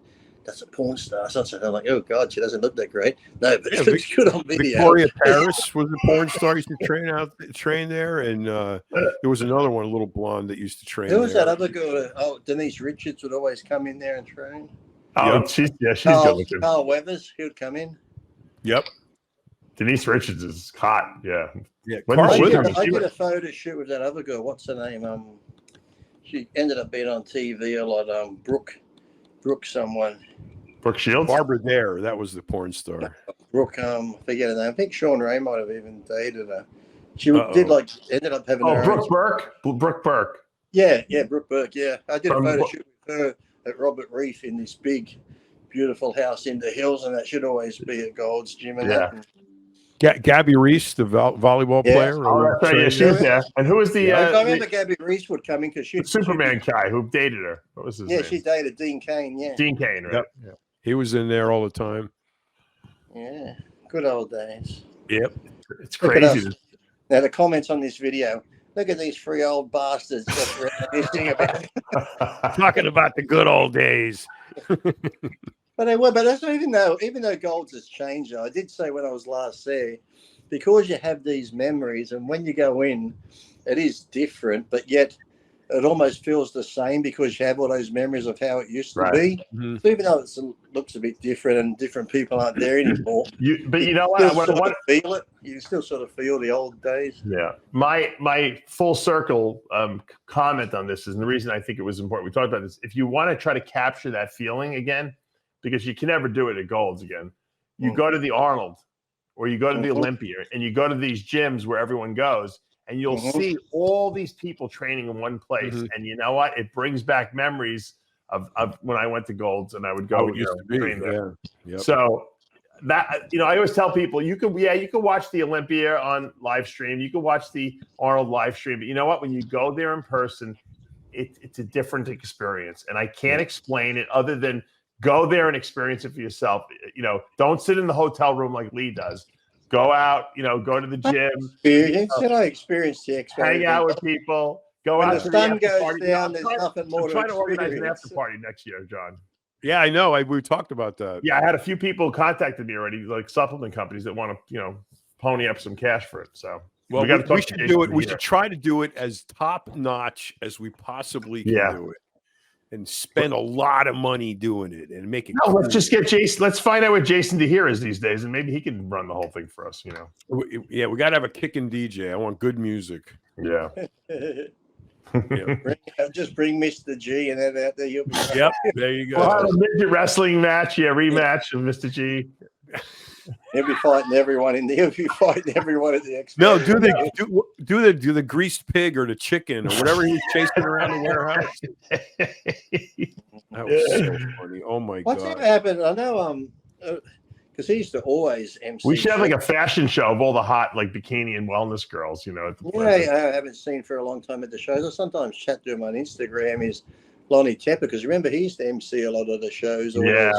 that's a porn star. So I'm like, oh God, she doesn't look that great. No, but it looks good on video. Victoria Paris was a porn star. Used to train there, and there was another one, a little blonde, that used to train. Who was that other girl? Oh, Denise Richards would always come in there and train. Oh, she's good looking. Carl Weathers, he would come in. Yep. Denise Richards is hot. Yeah. Carl I Weathers. did a photo shoot with that other girl. What's her name? She ended up being on TV a lot. Brooke someone. Brooke Shields? Barbara Dare. That was the porn star. Brooke, forget her name. I think Sean Ray might have even dated her. She ended up having her Brooke own. Burke? Brooke Burke. Yeah, Brooke Burke, yeah. I did a photo shoot with her at Robert Reef in this big, beautiful house in the hills, and that should always be at Gold's Gym. And Gabby Reese, the volleyball player. Oh, that's right. Yeah, she was there. And who was the? I remember Gabby Reese would come in because she Superman guy who dated her. What was his name? Yeah, she dated Dean Cain. Yeah, Dean Cain, right? Yep. Yeah. He was in there all the time. Yeah, good old days. Yep. It's crazy. Now the comments on this video. Look at these 3 old bastards just reminiscing about talking about the good old days. But they were. But that's even though Gold's has changed. I did say when I was last there, because you have these memories, and when you go in, it is different, but yet it almost feels the same because you have all those memories of how it used to be. Mm-hmm. So even though it looks a bit different and different people aren't there anymore, but you know what? Feel it. You still sort of feel the old days. Yeah. My full circle comment on this is, and the reason I think it was important, we talked about this, if you want to try to capture that feeling again, because you can never do it at Gold's again, you go to the Arnold or you go to the Olympia and you go to these gyms where everyone goes, and you'll see all these people training in one place. And you know what? It brings back memories of when I went to Gold's and I would go train there. Yeah. Yep. So that, I always tell people, you can watch the Olympia on live stream. You can watch the Arnold live stream. But you know what? When you go there in person, it's a different experience. And I can't explain it other than go there and experience it for yourself. Don't sit in the hotel room like Lee does. Go out, go to the gym. I experienced the experience. Hang out with people. Go out. When the sun goes down, there's nothing more I'm trying to organize an experience. after party next year, John. Yeah, I know. We talked about that. Yeah, I had a few people contacted me already, like supplement companies that want to, pony up some cash for it. So we should do it. We should try to do it as top notch as we possibly can do it. And spend a lot of money doing it and make it. No, let's just get Jason. Let's find out what Jason DeHere is these days, and maybe he can run the whole thing for us. Yeah, we got to have a kicking DJ. I want good music. Yeah. Just bring Mr. G and that out there. You'll be right. Yep, there you go. We'll have a midget wrestling match. Yeah, rematch of Mr. G. He'll be fighting everyone at the expo. No, do the greased pig or the chicken or whatever he was chasing around the warehouse. That was so funny. Oh my What's god! ever happened? I know. because he used to always MC. We should have like a fashion show of all the hot like bikini and wellness girls, you know. At the I haven't seen for a long time at the shows. I sometimes chat to him on Instagram. Is Lonnie Tepper, because remember he used to MC a lot of the shows. All those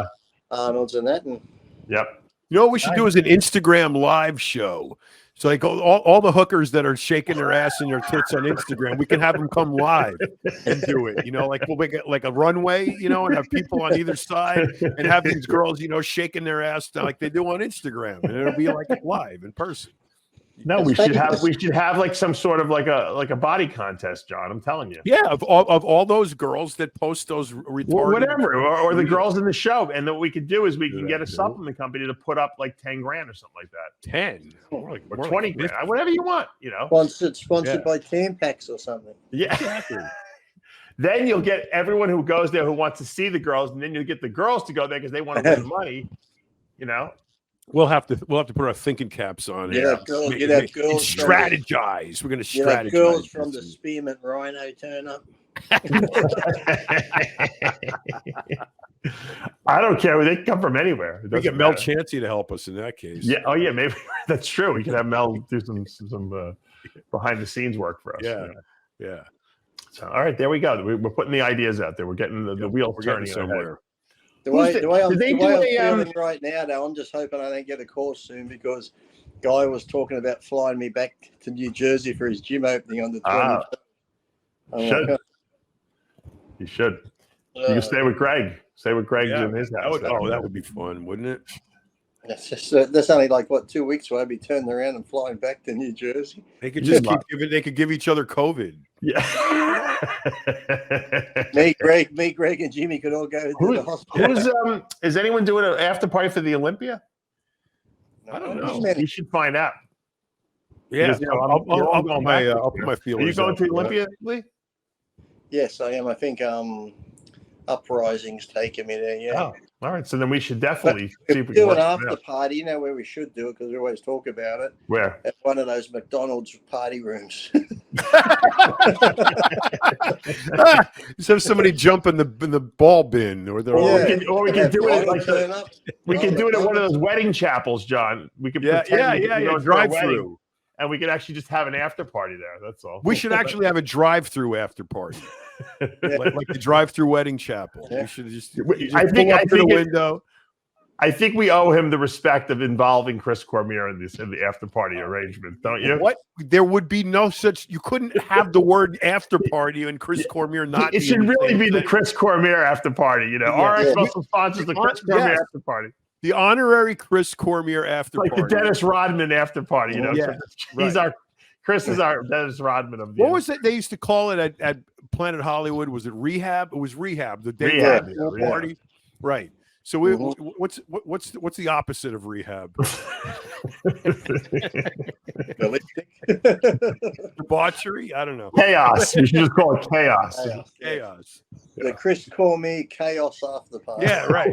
Arnold's and that. And yep. You know what we should do is an Instagram live show. So like all the hookers that are shaking their ass and their tits on Instagram, we can have them come live and do it. You know, like we'll make it like a runway, you know, and have people on either side and have these girls, you know, shaking their ass like they do on Instagram, and it'll be like live in person. No, we should have like some sort of like a body contest, John. I'm telling you. Yeah, of all those girls that post those retarded, whatever, or the girls in the show. And then what we could do is we can get a supplement company to put up like 10 grand or something like that. 10 or 20 grand, whatever you want. You know, sponsored by Tampax or something. Yeah. Exactly. Then you'll get everyone who goes there who wants to see the girls, and then you'll get the girls to go there because they want to win money. You know. We'll have to put our thinking caps on. Girls. Strategize. We're going to strategize. Girls from the Spearmint Rhino turn up. I don't care. They can come from anywhere. We get Mel Chancey to help us in that case. Yeah. Oh, yeah. Maybe that's true. We could have Mel do some behind the scenes work for us. Yeah. Yeah. So, all right, there we go. We're putting the ideas out there. We're getting the wheels turning somewhere. The way I'm feeling right now, though, I'm just hoping I don't get a call soon, because Guy was talking about flying me back to New Jersey for his gym opening on the 20th. You should. You can stay with Greg. Stay with Greg in his house. That would be fun, wouldn't it? That's only like 2 weeks away. I'd be turning around and flying back to New Jersey. They could just they could give each other COVID. Yeah. me, Greg, and Jimmy could all go to the hospital. Is anyone doing an after party for the Olympia? No, I don't know. You should find out. Yeah, because, I'll put my feelers. Are you going to the Olympia, Lee? Yes, I am. I think Uprising's taking me there. Yeah. Oh, all right. So then we should definitely see if we can do an after party. You know where we should do it, because we always talk about it. Where? At one of those McDonald's party rooms. Just have somebody jump in the ball bin, or we can do it like we can do it at one of those wedding chapels, John. We can drive through. And we could actually just have an after party there. That's all. We should actually have a drive-through after party, like the drive-through wedding chapel. Yeah. We should just I think the window. I think we owe him the respect of involving Chris Cormier in the after party arrangement, don't you? What? There would be no such. You couldn't have the word after party and Chris Cormier not. It should really be the Chris Cormier after party. You know, our special sponsors the Chris Cormier after party. The honorary Chris Cormier after party. Like the Dennis Rodman after party, you know. Yeah, so Chris is our Dennis Rodman of the. What was it they used to call it at Planet Hollywood? Was it Rehab? It was Rehab. The day party. Right. So what's the opposite of rehab? Debauchery? I don't know. Chaos. You should just call it chaos. Chaos. The Chris Cormier chaos after party. Yeah, right.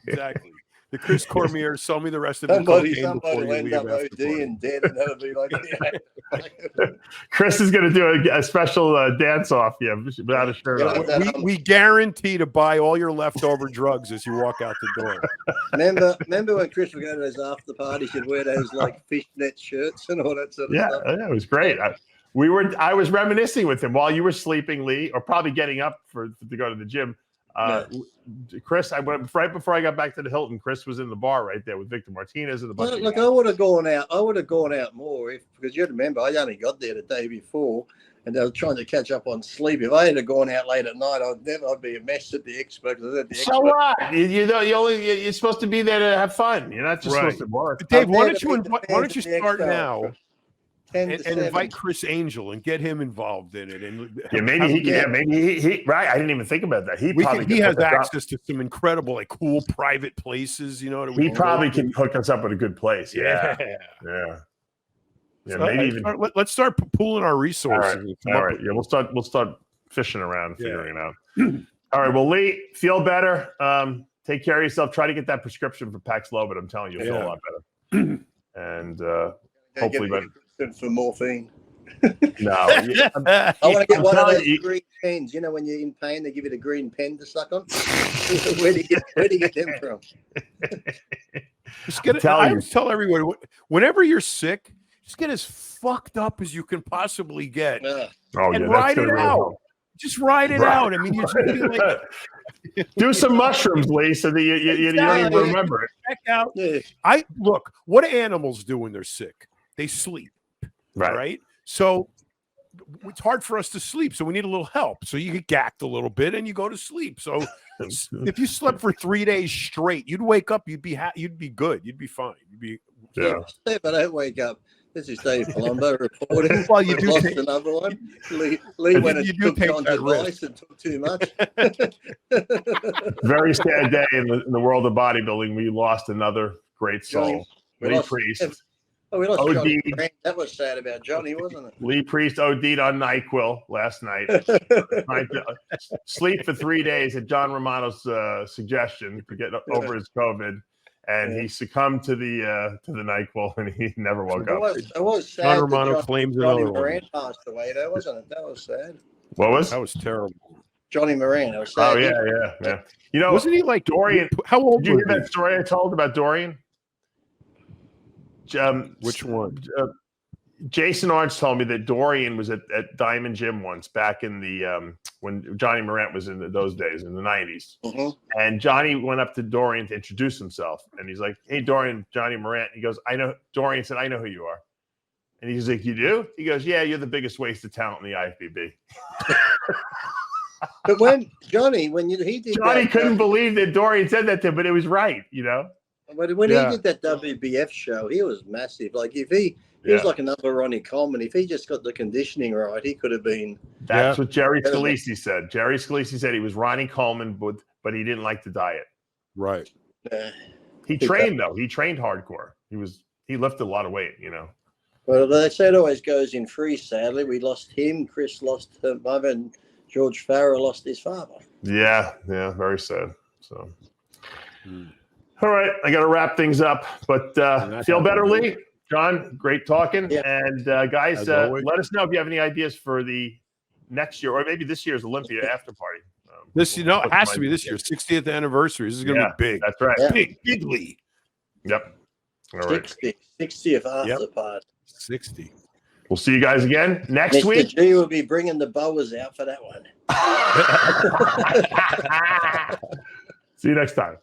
Exactly. The Chris Cormier, sell me the rest of somebody will end up OD and dead, and that'll be like Chris is going to do a special dance off, without a shirt on. We guarantee to buy all your leftover drugs as you walk out the door. Remember when Chris would go to those after parties, he'd wear those like fishnet shirts and all that sort of stuff? Yeah, it was great. I was reminiscing with him while you were sleeping, Lee, or probably getting up to go to the gym. Chris, I went right before I got back to the Hilton. Chris was in the bar right there with Victor Martinez and a bunch of guys. I would have gone out. I would have gone out more because you remember I only got there the day before, and I was trying to catch up on sleep. If I had gone out late at night, I'd be a mess at the expo. So what? You're supposed to be there to have fun. You're not just supposed to work. Dave, why don't you start now? And invite Chris Angel and get him involved in it. And maybe he can. Maybe he. Right, I didn't even think about that. He has access to some incredible, like, cool private places. You know, he probably can hook us up with a good place. Yeah. So maybe let's start pooling our resources. All right. Yeah, we'll start fishing around and figuring it out. All right. Well, Lee, feel better. Take care of yourself. Try to get that prescription for Paxlovid. I'm telling you, you'll feel a lot better. And hopefully, for morphine. No. I want to get one of those telling you- green pens. You know, when you're in pain, they give you the green pen to suck on. Where do you get them from? I always tell everyone, whenever you're sick, just get as fucked up as you can possibly get and ride it out. Just ride it out. I mean, you're just like, do some mushrooms, Lee, so that you don't even remember it. Check out. Yeah. Look, what do animals do when they're sick? They sleep. Right. So it's hard for us to sleep. So we need a little help. So you get gacked a little bit and you go to sleep. So if you slept for 3 days straight, you'd wake up, you'd be good. You'd be fine. If I don't wake up, this is Dave Palumbo reporting. Well, you do lost take, another one. Lee went and took John's advice and took too much. Very sad day in the world of bodybuilding. We lost another great soul. Lee Priest. We lost OD'd. Johnny Moran. That was sad about Johnny, wasn't it? Lee Priest OD'd on NyQuil last night. Trying to sleep for 3 days at John Romano's suggestion to get over his COVID. And he succumbed to the NyQuil, and he never woke up. It was sad. John Romano claims Johnny another Moran one. passed away, though, wasn't it? That was sad. What was? That was terrible. Johnny Moran. That was sad. Oh yeah. You know, wasn't he like Dorian? How old? Did you hear that story I told about Dorian? Which one? Jason Orange told me that Dorian was at Diamond Gym once back in the when Johnny Morant was in those days in the 90s. Mm-hmm. And Johnny went up to Dorian to introduce himself. And he's like, "Hey, Dorian, Johnny Morant." He goes, "I know." Dorian said, "I know who you are." And he's like, "You do?" He goes, "Yeah, you're the biggest waste of talent in the IFBB." But when Johnny did Johnny that, couldn't believe that Dorian said that to him, but it was right, you know? But when he did that WBF show, he was massive. Like if he was like another Ronnie Coleman. If he just got the conditioning right, he could have been. That's what Jerry Scalise said. Jerry Scalise said he was Ronnie Coleman, but he didn't like the diet. Right. He trained though. He trained hardcore. He lifted a lot of weight, you know. Well, they say it always goes in threes. Sadly, we lost him. Chris lost her mother, and George Farrell lost his father. Yeah, very sad. So, all right, I got to wrap things up. But feel better, Lee. John, great talking. Yeah. And guys, let us know if you have any ideas for the next year or maybe this year's Olympia after party. It has to be this year, 60th anniversary. This is going to be big. That's right. Yeah. Big Lee. Yep. All right. 60th after party. 60. We'll see you guys again next Mr. week. G will be bringing the boas out for that one. See you next time.